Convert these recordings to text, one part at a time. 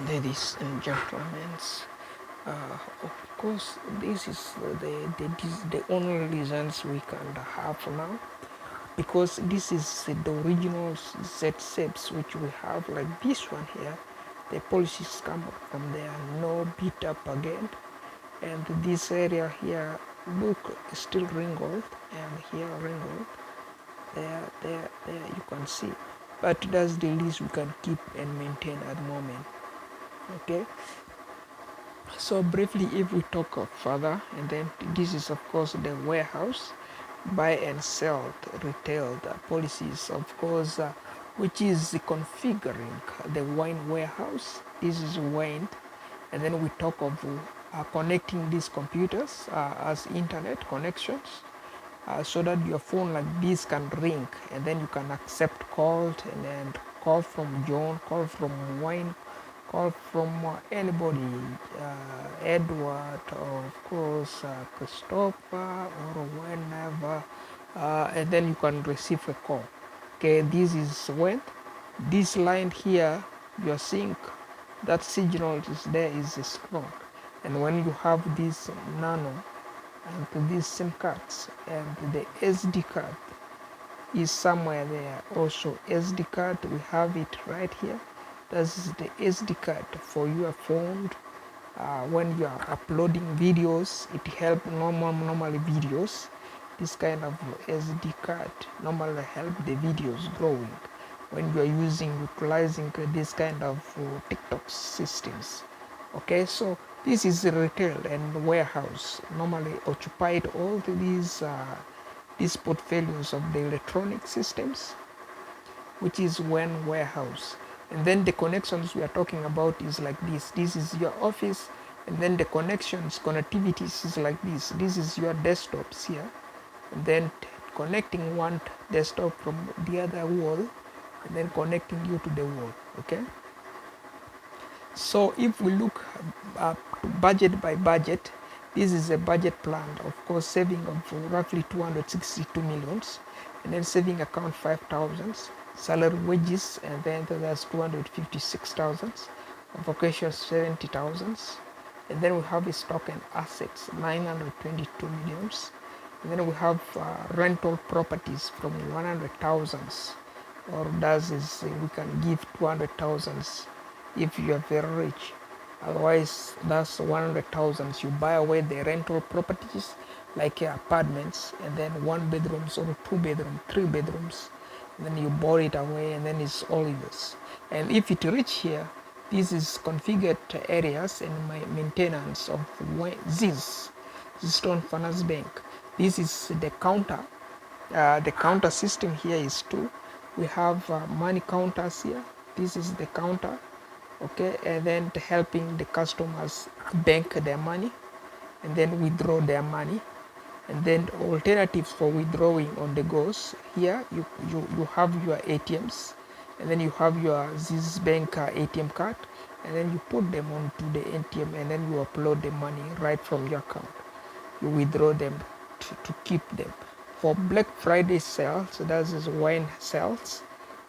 Ladies and gentlemen, of course, this is the only reasons we can have now, because this is the original Z-SEPs which we have, like this one here. The policies come from there, no beat up again, and this area here, look, still wrinkled, and here wrinkled, there you can see, but that's the least we can keep and maintain at the moment. Okay, so briefly, if we talk further, and then this is of course the warehouse, buy and sell retail policies, of course, which is configuring the Waine Warehouse. This is Waine, and then we talk of connecting these computers as internet connections, so that your phone like this can ring, and then you can accept calls, and then call from John, call from Wayne, call from anybody, Edward, or of course Christopher, or whenever, and then you can receive a call. Okay, this is when this line here you're seeing that signal is there is strong, and when you have this nano and these SIM cards, and the SD card is somewhere there also. SD card, we have it right here. This is the SD card for your phone. When you are uploading videos, it helps normally videos. This kind of SD card normally help the videos growing when you are utilizing this kind of TikTok systems. Okay, so this is retail and warehouse normally occupied all these portfolios of the electronic systems, which is Waine Warehouse. And then the connections we are talking about is like this. This is your office, and then the connections, connectivities is like this. This is your desktops here, and then connecting one desktop from the other wall, and then connecting you to the wall. Okay. So if we look budget by budget, this is a budget plan, of course, saving of roughly 262 millions, and then saving account 5,000, salary wages, and then that's 256,000, vocation 70,000, and then we have stock and assets 922 millions, and then we have rental properties from 100,000, or that is we can give 200,000 if you are very rich. Otherwise, that's 100,000. You buy away the rental properties like apartments, and then 1 bedrooms or 2 bedrooms, 3 bedrooms, and then you borrow it away, and then it's all yours. And if it reach here, this is configured areas and my maintenance of ZizitonFinanceBank. This is the counter. The counter system here is 2. We have money counters here. This is the counter. Okay, and then helping the customers bank their money and then withdraw their money, and then alternatives for withdrawing on the goes. Here you have your ATMs, and then you have your ZiziBank ATM card, and then you put them onto the ATM, and then you upload the money right from your account. You withdraw them to keep them. For Black Friday sales, so that is Waine sales,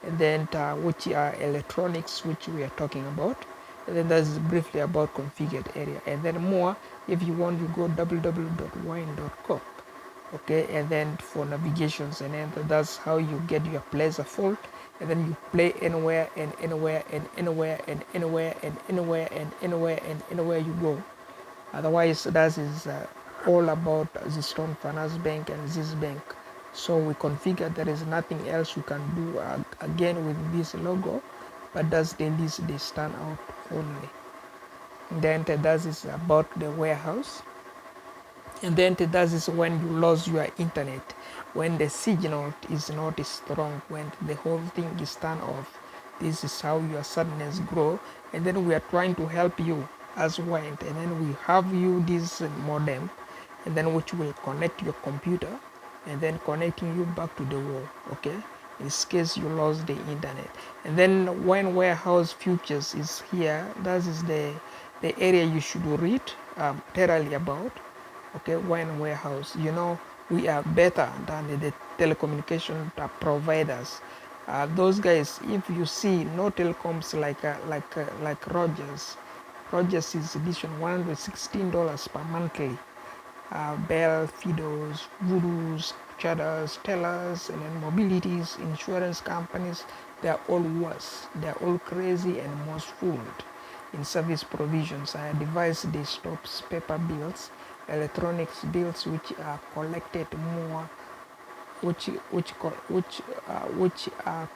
and then which are electronics, which we are talking about, and then that's briefly about configured area, and then more if you want, you go www.waine.com. okay, and then for navigations, and then that's how you get your placer fault, and then you play anywhere and anywhere and anywhere and anywhere and anywhere and anywhere and anywhere you go. Otherwise, that is all about ZizitonFinanceBank and ZiziBank. So we configure, there is nothing else you can do again with this logo, but that's the least they stand out only. And then that is about the warehouse. And then that is when you lose your internet, when the signal is not strong, when the whole thing is turned off. This is how your sadness grow. And then we are trying to help you as Waine, and then we have you this modem, and then which will connect your computer, and then connecting you back to the wall. Okay, in case you lost the internet. And then Waine Warehouse futures is here. That is the area you should read thoroughly about. Okay, Waine Warehouse, we are better than the telecommunication providers. Those guys, if you see no telecoms like Rogers is edition $116 per monthly. Bell, Fidos, Voodoos, Chatters, Tellers, and then mobilities, insurance companies, they are all worse. They are all crazy and most fooled in service provisions. Device desktops, paper bills, electronics bills which are collected more which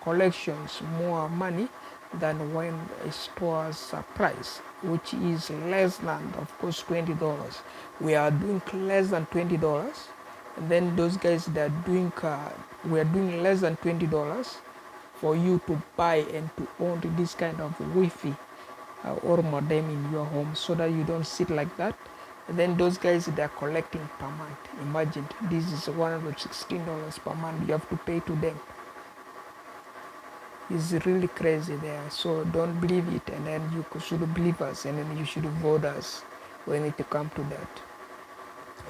collections more money than when a store's price, which is less than, of course, $20. We are doing less than $20, and then those guys that are doing we are doing less than $20 for you to buy and to own this kind of Wi-Fi or modem in your home, so that you don't sit like that. And then those guys, they're collecting per month. Imagine this is $116 per month you have to pay to them. It's really crazy there. So don't believe it, and then you should believe us, and then you should vote us when it comes to that.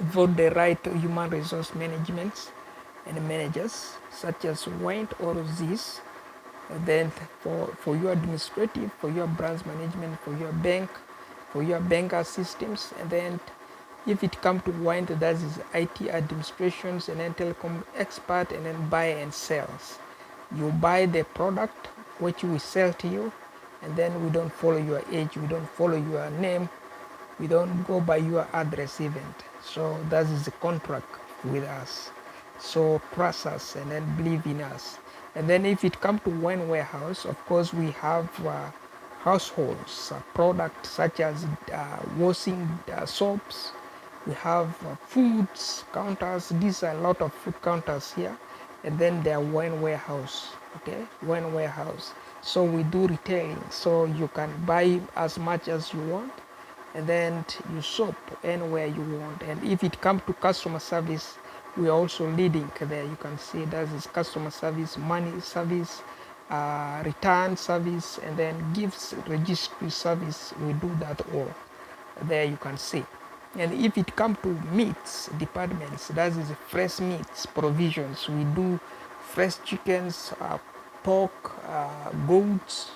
Vote the right human resource management and managers such as Waine or Ziz. And then for your administrative, for your branch management, for your banker systems, and then if it comes to Waine, that is IT administrations, and then telecom expert, and then buy and sales. You buy the product which we sell to you, and then we don't follow your age, we don't follow your name, we don't go by your address even. So that is the contract with us. So trust us and then believe in us. And then if it comes to Waine Warehouse, of course we have households products such as washing soaps. We have foods counters. These are a lot of food counters here. And then there are Waine Warehouse. Okay, Waine Warehouse. So we do retailing. So you can buy as much as you want, and then you shop anywhere you want. And if it comes to customer service, we are also leading there. You can see that is customer service, money service, return service, and then gifts registry service. We do that all there, you can see. And if it comes to meats departments, that is fresh meats provisions. We do fresh chickens, pork, goats,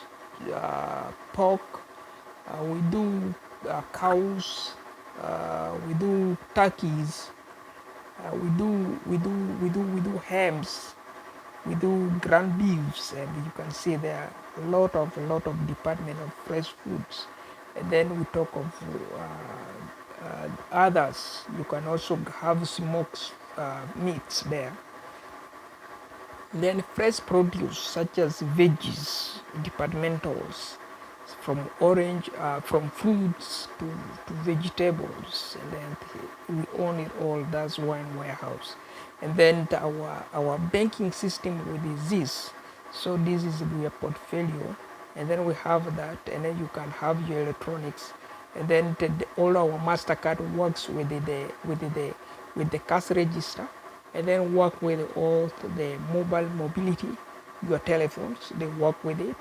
pork. We do cows. We do turkeys. We do hams. We do ground beefs, and you can see there are a lot of department of fresh foods. And then we talk of others. You can also have smoked meats there. Then fresh produce such as veggies, departmentals, from orange, from fruits to vegetables, and then we own it all. That's Waine Warehouse. And then our banking system with this. So this is your portfolio, and then we have that, and then you can have your electronics, and then all our MasterCard works with the cash register, and then work with all the mobile mobility, your telephones, they work with it,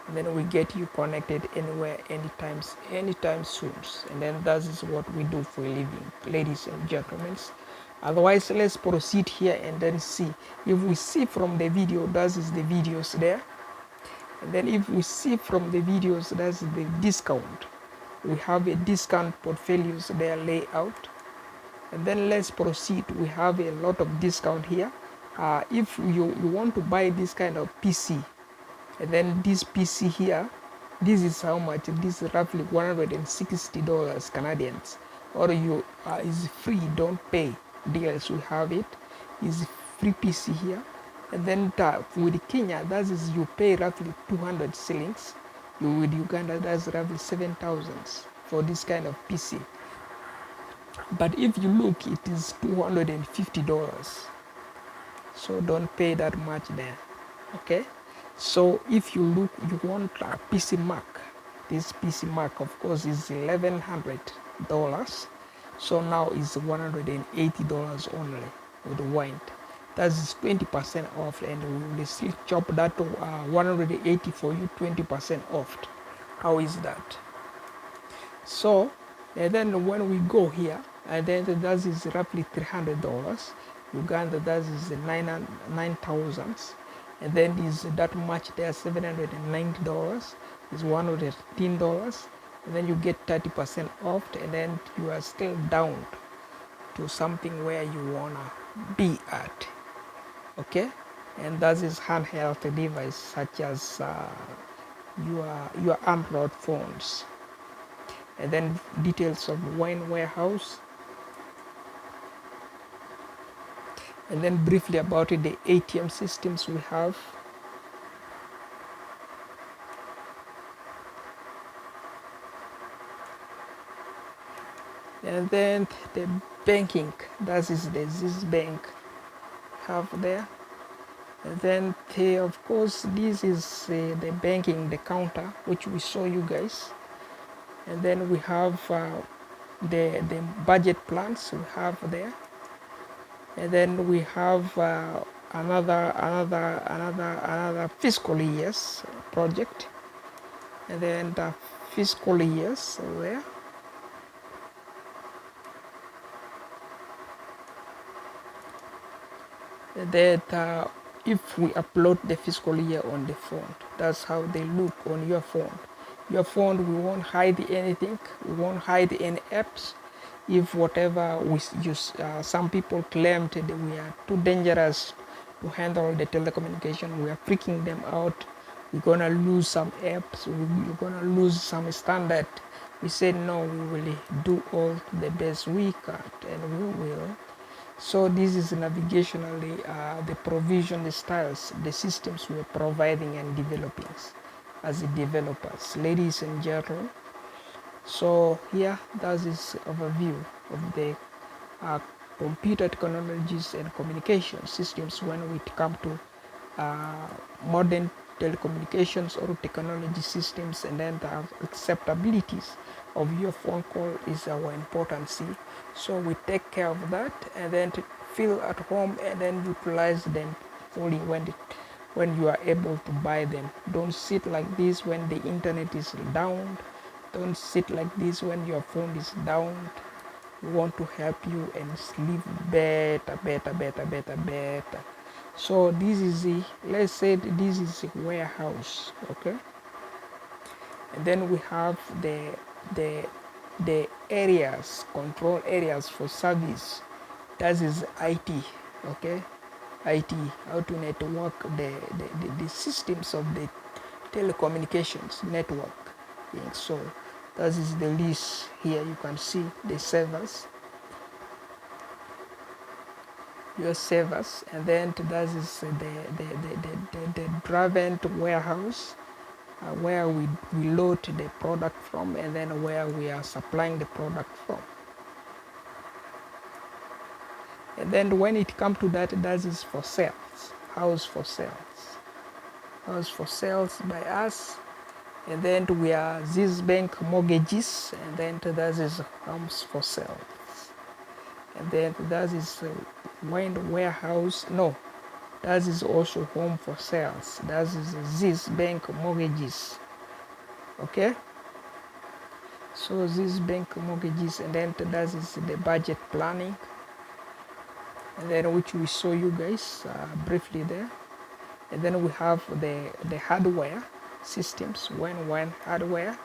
and then we get you connected anywhere, anytime soon. And then that is what we do for a living, ladies and gentlemen. Otherwise, let's proceed here and then see. If we see from the video, that is the videos there. And then if we see from the videos, that's the discount. We have a discount portfolios there layout. And then let's proceed. We have a lot of discount here. If you want to buy this kind of PC, and then this PC here, this is how much. This is roughly $160 Canadians, or you is free, don't pay deals. We have it is free PC here. And then with Kenya, that is you pay roughly 200 shillings. With Uganda, that's roughly 7,000 for this kind of PC. But if you look, it is $250. So don't pay that much there. Okay. So if you look, you want a PC Mac. This PC Mac, of course, is $1,100. So now it's $180 only with Waine. That is 20% off, and we will still chop that to 180 for you, 20% off. How is that? So, and then when we go here, and then that is roughly $300. Uganda, that is 9,000. and then is that much there, $790 is $110, and then you get 30% off, and then you are still down to something where you wanna be at. Okay, and that is handheld device such as your Android phones. And then details of Waine Warehouse, and then briefly about it, the ATM systems we have. And then the banking, that is the ZizitonFinanceBank have there. And then of course this is the banking, the counter which we saw you guys. And then we have the budget plans we have there. And then we have another fiscal years project, and then the fiscal years there. That if we upload the fiscal year on the phone, that's how they look on your phone. Your phone, we won't hide anything, we won't hide any apps. If whatever we use, some people claimed that we are too dangerous to handle the telecommunication, we are freaking them out, we're gonna lose some apps, we're gonna lose some standard. We said no, we will do all the best we can, and we will. So this is navigationally the provision, the styles, the systems we're providing and developing as the developers, ladies and gentlemen. So here, that is overview of the computer technologies and communication systems when we come to modern telecommunications or technology systems, and then the acceptabilities of your phone call is our importance. So we take care of that, and then to feel at home and then utilize them fully when you are able to buy them. Don't sit like this when the internet is down. Don't sit like this when your phone is down. We want to help you and live better. So this is the, let's say this is a warehouse, okay? And then we have the areas, control areas for service. That is IT, okay? IT, how to network the systems of the telecommunications network. So that is the list here. You can see the servers, your servers, and then that is the driven warehouse where we load the product from, and then where we are supplying the product from. And then when it comes to that, that is for sales, house for sales by us. And then we are ZizitonFinanceBank mortgages, and then that is homes for sales. And then that is Waine Warehouse. No, that is also home for sales. That is ZizitonFinanceBank mortgages. Okay. So ZizitonFinanceBank mortgages, and then that is the budget planning, and then which we show you guys briefly there. And then we have the hardware systems, Waine hardware,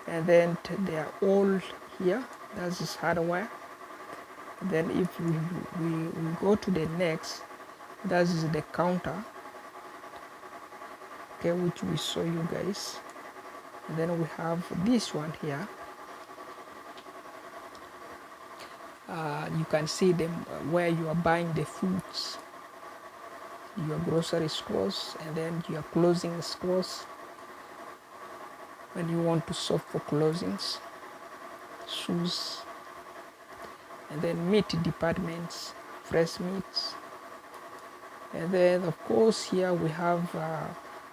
and then they are all here. That is hardware. And then if we go to the next, that is the counter, okay, which we show you guys. And then we have this one here. You can see them where you are buying the foods, your grocery stores, and then your clothing stores when you want to shop for clothings, shoes, and then meat departments, fresh meats. And then of course here we have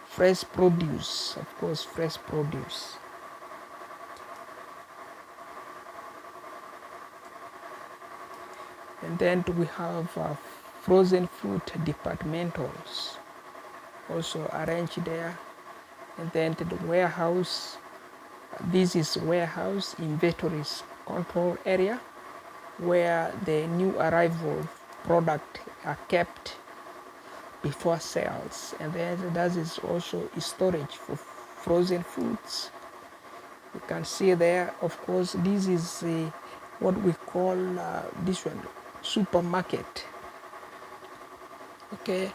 fresh produce, of course, fresh produce. And then we have frozen fruit departmentals also arranged there. And then the warehouse, this is warehouse inventories control area, where the new arrival product are kept before sales. And then that is also storage for frozen foods. You can see there, of course, this is what we call this one supermarket. Okay,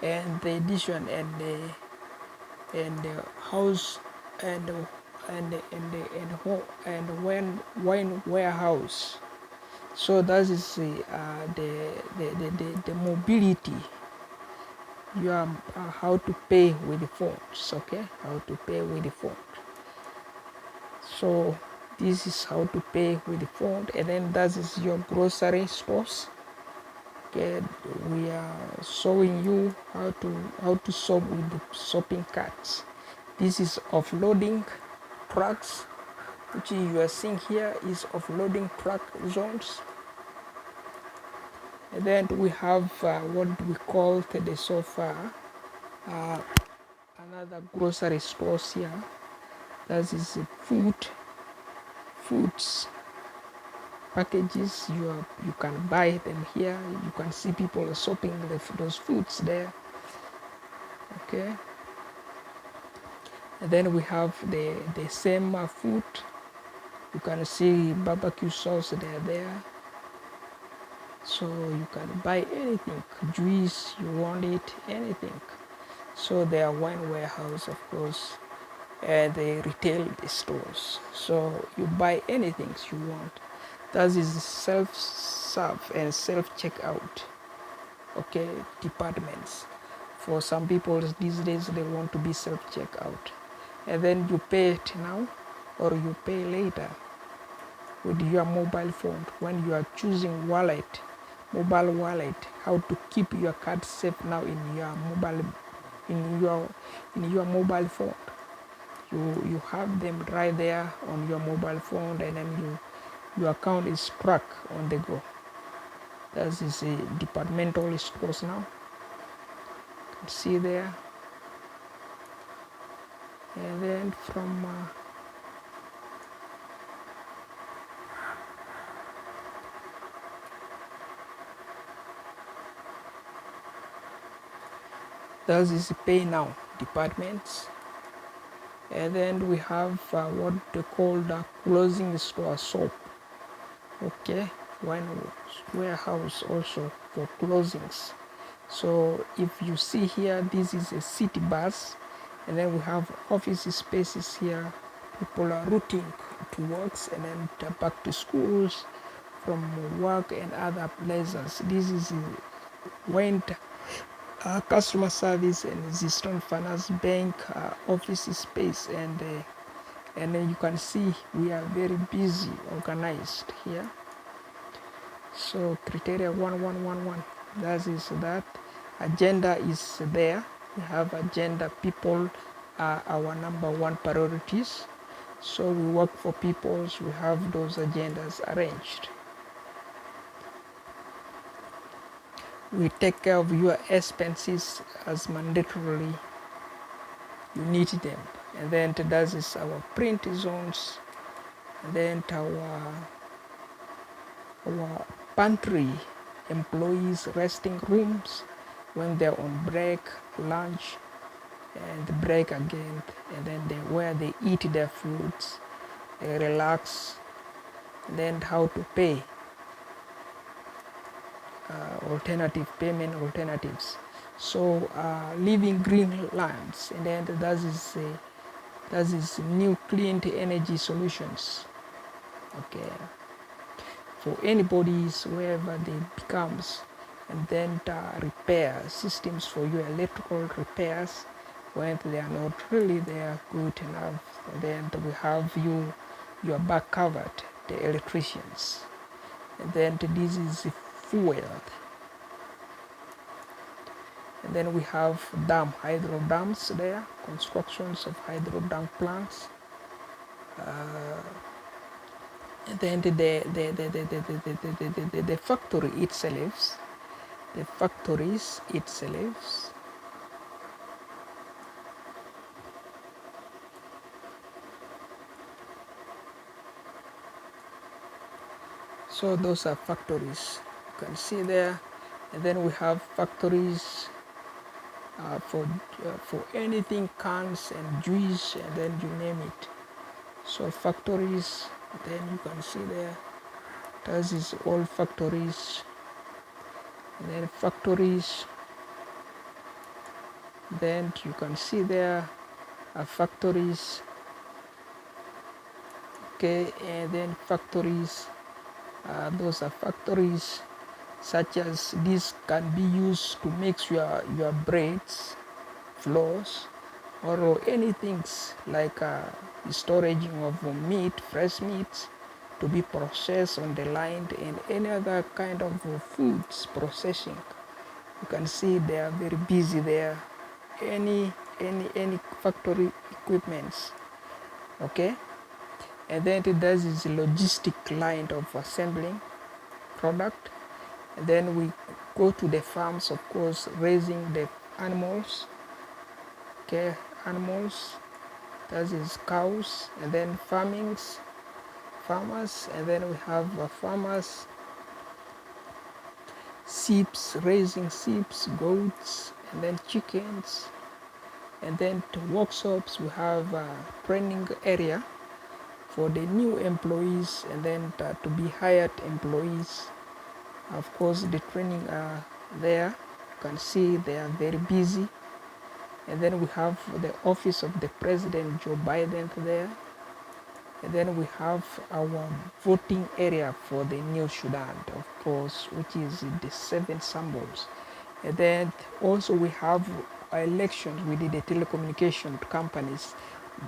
and this one and the house and Waine Warehouse. So that is the mobility. You are how to pay with the phones. Okay, how to pay with the phone. So this is how to pay with the phone, and then that is your grocery stores. Okay, we are showing you how to shop with the shopping carts. This is offloading trucks, which you are seeing here is offloading truck zones. And then we have what we call the sofa, another grocery stores here. That is foods packages. You can buy them here. You can see people shopping those foods there. Okay, and then we have the same food. You can see barbecue sauce there. So you can buy anything, juice you want it, anything. So they are Waine Warehouse, of course, and they retail stores. So you buy anything you want. That is self-serve and self-checkout. Okay, departments. For some people these days they want to be self-checkout, and then you pay it now or you pay later with your mobile phone when you are choosing mobile wallet, how to keep your card safe now in your mobile phone. You have them right there on your mobile phone, and then your account is tracked on the go. That is a departmental stores now. You can see there, and then from that is pay now departments. And then we have what they call the closing store shop. Okay, Waine Warehouse also for closings. So if you see here, this is a city bus, and then we have office spaces here. People are routing to works and then back to schools, from work and other places. This is Waine customer service and ZizitonFinanceBank office space, and then you can see we are very busy, organized here. So criteria 1111, that is that. Agenda is there. We have agenda. People are our number one priorities. So we work for people. We have those agendas arranged. We take care of your expenses as mandatorily you need them. And then that is our print zones, and then our pantry employees resting rooms when they're on break, lunch, and break again, and then where they eat their foods, they relax, and then how to pay. Alternative payment alternatives. So living green lands, and then that is new clean energy solutions. Okay, for anybody's wherever they becomes, and then repair systems for your electrical repairs when they are not really there good enough. And then we have your back covered, the electricians. And then this is fuel. And then we have hydro dams there, constructions of hydro dam plants. And then the factory itself, the factories itself. So those are factories, you can see there. And then we have factories for anything, cans and juice, and then you name it. So factories, then you can see there, that is all factories, and then factories, then you can see there are factories, okay, and then factories, those are factories such as this can be used to mix your breads, flours, or anything like storage of meat, fresh meats, to be processed on the line, and any other kind of foods processing. You can see they are very busy there. Any factory equipments, okay. And then there is logistic line of assembling product. And then we go to the farms, of course, raising the animals, okay, animals, that is cows, and then farmers, and then we have farmers, sheep, raising sheep, goats, and then chickens. And then to workshops, we have a training area for the new employees, and then to be hired employees. Of course, the training are there. You can see they are very busy. And then we have the office of the President Joe Biden there. And then we have our voting area for the New Sudan, of course, which is the 7 symbols. And then also we have elections with the telecommunication companies,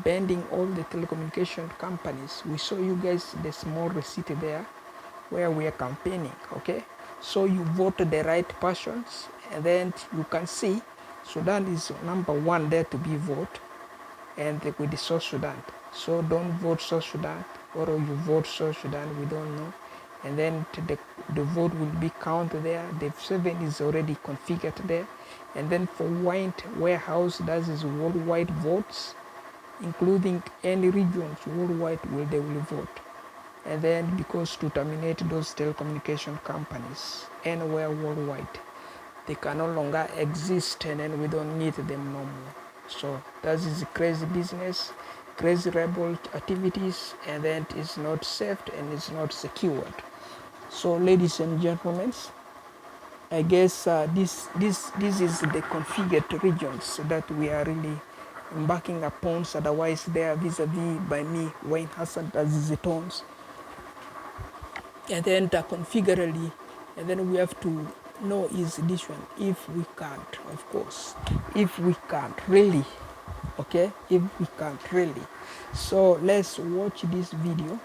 bending all the telecommunication companies. We show you guys the small receipt there where we are campaigning, okay? So you vote the right persons, and then you can see Sudan is number 1 there to be voted, and with the South Sudan. So don't vote South Sudan, or you vote South Sudan, we don't know. And then the vote will be counted there. The 7 is already configured there. And then for Waine Warehouse, that is worldwide votes, including any regions worldwide where they will vote. And then because to terminate those telecommunication companies anywhere worldwide, they can no longer exist, and then we don't need them no more. So that is crazy business, crazy rebel activities, and then it's not safe and it's not secured. So ladies and gentlemen, I guess this is the configured regions that we are really embarking upon. Otherwise, they are vis-a-vis by me, Waine Hassan, as ZizitonFinance, and then configurally, and then we have to know is this one, if we can't, of course, if we can't really, okay, if we can't really. So let's watch this video.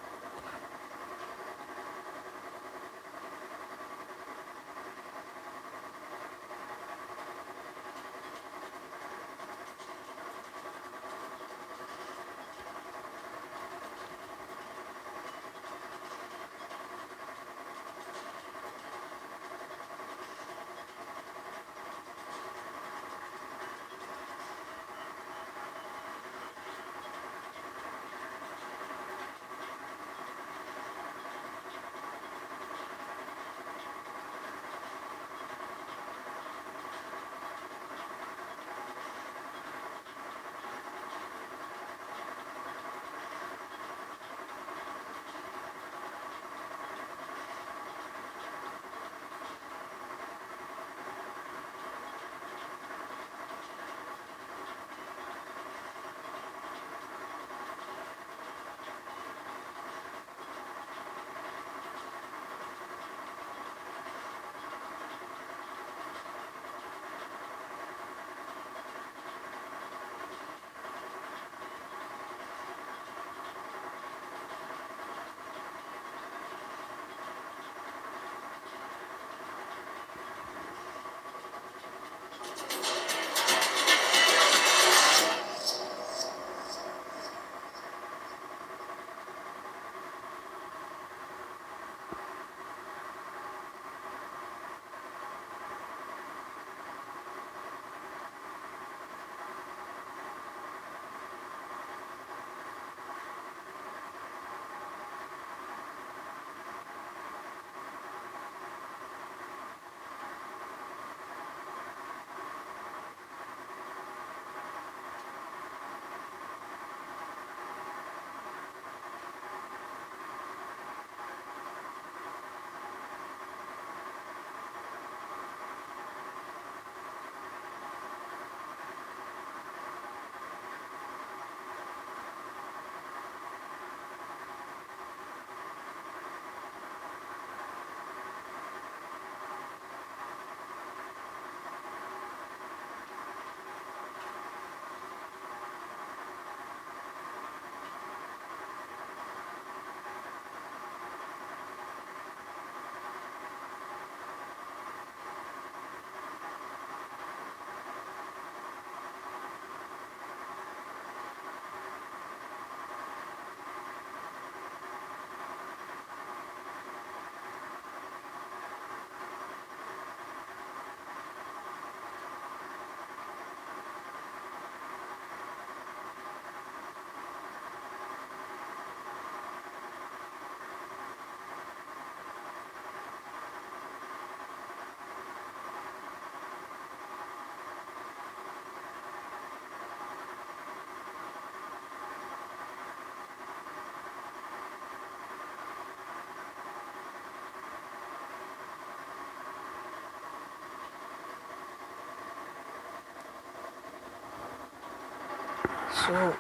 So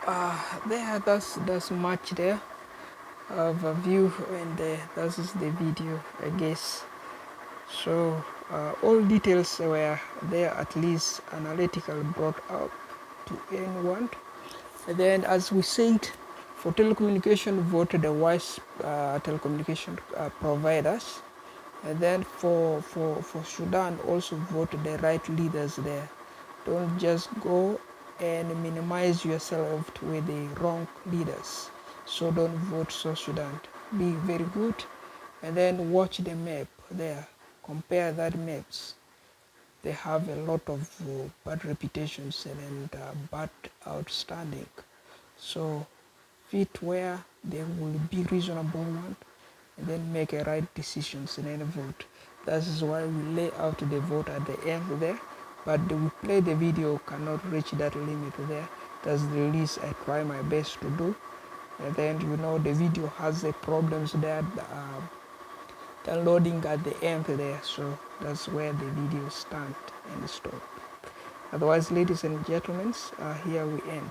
that's much there of a view, and that is the video, I guess. So all details were there, at least analytical, brought out to anyone. And then, as we said, for telecommunication, vote the wise telecommunication providers. And then for Sudan, also vote the right leaders there. Don't just go and minimize yourself with the wrong leaders. So don't vote South Sudan. Be very good, and then watch the map there. Compare that maps. They have a lot of bad reputations and bad outstanding. So fit where they will be reasonable one, and then make a right decisions in any vote. That is why we lay out the vote at the end there, but we play the video cannot reach that limit there. That's the least I try my best to do. And then the video has the problems there, downloading at the end there, so that's where the video stand and stop. Otherwise, ladies and gentlemen, here we end.